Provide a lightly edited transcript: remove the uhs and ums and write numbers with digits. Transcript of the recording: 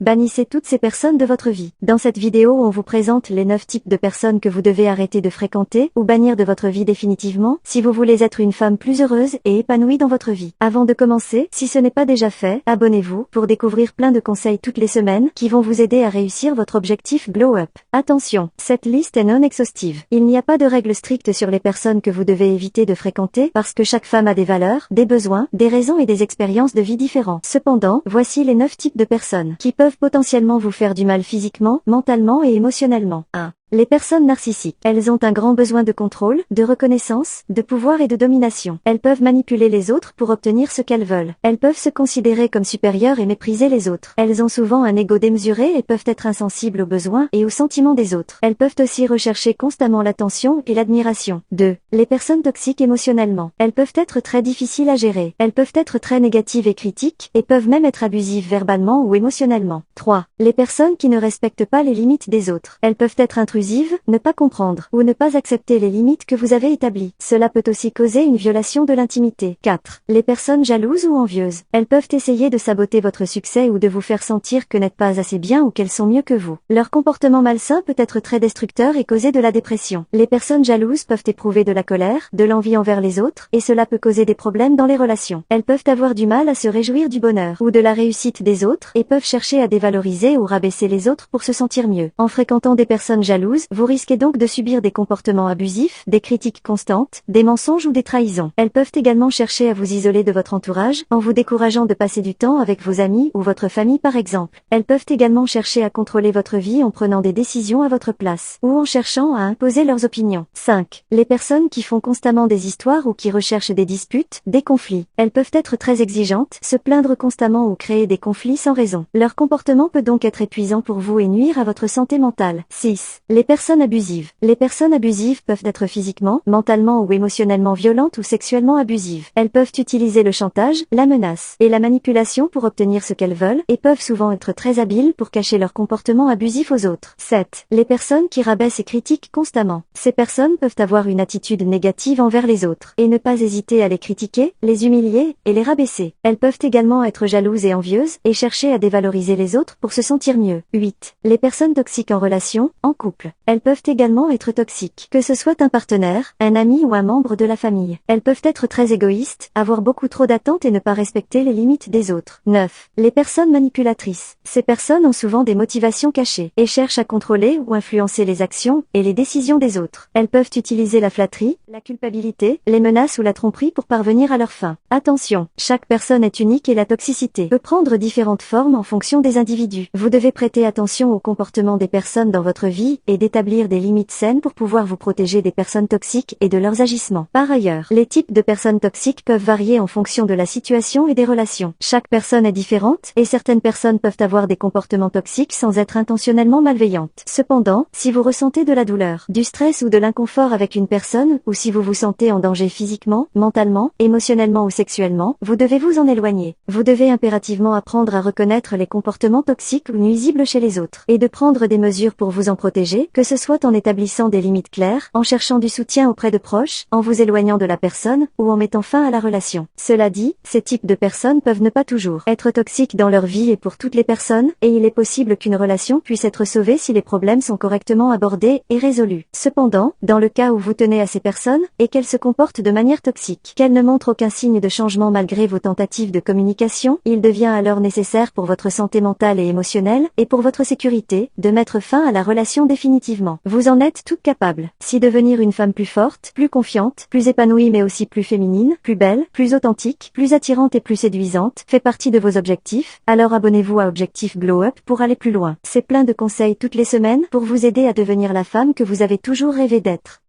Bannissez toutes ces personnes de votre vie. Dans cette vidéo, on vous présente les 9 types de personnes que vous devez arrêter de fréquenter ou bannir de votre vie définitivement si vous voulez être une femme plus heureuse et épanouie dans votre vie. Avant de commencer, si ce n'est pas déjà fait, abonnez-vous pour découvrir plein de conseils toutes les semaines qui vont vous aider à réussir votre objectif Glow Up. Attention, cette liste est non exhaustive. Il n'y a pas de règles strictes sur les personnes que vous devez éviter de fréquenter parce que chaque femme a des valeurs, des besoins, des raisons et des expériences de vie différents. Cependant, voici les 9 types de personnes qui peuvent potentiellement vous faire du mal physiquement, mentalement et émotionnellement. 1. Les personnes narcissiques. Elles ont un grand besoin de contrôle, de reconnaissance, de pouvoir et de domination. Elles peuvent manipuler les autres pour obtenir ce qu'elles veulent. Elles peuvent se considérer comme supérieures et mépriser les autres. Elles ont souvent un ego démesuré et peuvent être insensibles aux besoins et aux sentiments des autres. Elles peuvent aussi rechercher constamment l'attention et l'admiration. 2. Les personnes toxiques émotionnellement. Elles peuvent être très difficiles à gérer. Elles peuvent être très négatives et critiques, et peuvent même être abusives verbalement ou émotionnellement. 3. Les personnes qui ne respectent pas les limites des autres. Elles peuvent être intrusives, ne pas comprendre ou ne pas accepter les limites que vous avez établies. Cela peut aussi causer une violation de l'intimité. 4. Les personnes jalouses ou envieuses. Elles peuvent essayer de saboter votre succès ou de vous faire sentir que n'êtes pas assez bien ou qu'elles sont mieux que vous. Leur comportement malsain peut être très destructeur et causer de la dépression. Les personnes jalouses peuvent éprouver de la colère, de l'envie envers les autres, et cela peut causer des problèmes dans les relations. Elles peuvent avoir du mal à se réjouir du bonheur ou de la réussite des autres et peuvent chercher à dévaloriser ou rabaisser les autres pour se sentir mieux. En fréquentant des personnes jalouses, vous risquez donc de subir des comportements abusifs, des critiques constantes, des mensonges ou des trahisons. Elles peuvent également chercher à vous isoler de votre entourage, en vous décourageant de passer du temps avec vos amis ou votre famille par exemple. Elles peuvent également chercher à contrôler votre vie en prenant des décisions à votre place, ou en cherchant à imposer leurs opinions. 5. Les personnes qui font constamment des histoires ou qui recherchent des disputes, des conflits. Elles peuvent être très exigeantes, se plaindre constamment ou créer des conflits sans raison. Leur comportement peut donc être épuisant pour vous et nuire à votre santé mentale. 6. Les personnes abusives. Les personnes abusives peuvent être physiquement, mentalement ou émotionnellement violentes ou sexuellement abusives. Elles peuvent utiliser le chantage, la menace et la manipulation pour obtenir ce qu'elles veulent et peuvent souvent être très habiles pour cacher leur comportement abusif aux autres. 7. Les personnes qui rabaissent et critiquent constamment. Ces personnes peuvent avoir une attitude négative envers les autres et ne pas hésiter à les critiquer, les humilier et les rabaisser. Elles peuvent également être jalouses et envieuses et chercher à dévaloriser les autres pour se sentir mieux. 8. Les personnes toxiques en relation, en couple. Elles peuvent également être toxiques, que ce soit un partenaire, un ami ou un membre de la famille. Elles peuvent être très égoïstes, avoir beaucoup trop d'attentes et ne pas respecter les limites des autres. 9. Les personnes manipulatrices. Ces personnes ont souvent des motivations cachées et cherchent à contrôler ou influencer les actions et les décisions des autres. Elles peuvent utiliser la flatterie, la culpabilité, les menaces ou la tromperie pour parvenir à leur fin. Attention, chaque personne est unique et la toxicité peut prendre différentes formes en fonction des individus. Vous devez prêter attention au comportement des personnes dans votre vie et d'établir des limites saines pour pouvoir vous protéger des personnes toxiques et de leurs agissements. Par ailleurs, les types de personnes toxiques peuvent varier en fonction de la situation et des relations. Chaque personne est différente et certaines personnes peuvent avoir des comportements toxiques sans être intentionnellement malveillantes. Cependant, si vous ressentez de la douleur, du stress ou de l'inconfort avec une personne ou si vous vous sentez en danger physiquement, mentalement, émotionnellement ou sexuellement, vous devez vous en éloigner. Vous devez impérativement apprendre à reconnaître les comportements toxiques ou nuisibles chez les autres et de prendre des mesures pour vous en protéger, que ce soit en établissant des limites claires, en cherchant du soutien auprès de proches, en vous éloignant de la personne ou en mettant fin à la relation. Cela dit, ces types de personnes peuvent ne pas toujours être toxiques dans leur vie et pour toutes les personnes, et il est possible qu'une relation puisse être sauvée si les problèmes sont correctement abordés et résolus. Cependant, dans le cas où vous tenez à ces personnes et qu'elles se comportent de manière toxique, qu'elles ne montrent aucun signe de changement malgré vos tentatives de communication, il devient alors nécessaire pour votre santé mentale et émotionnelle et pour votre sécurité de mettre fin à la relation définitivement. Vous en êtes toutes capables. Si devenir une femme plus forte, plus confiante, plus épanouie mais aussi plus féminine, plus belle, plus authentique, plus attirante et plus séduisante fait partie de vos objectifs, alors abonnez-vous à Objectif Glow Up pour aller plus loin. C'est plein de conseils toutes les semaines pour vous aider à devenir la femme que vous avez toujours rêvé d'être.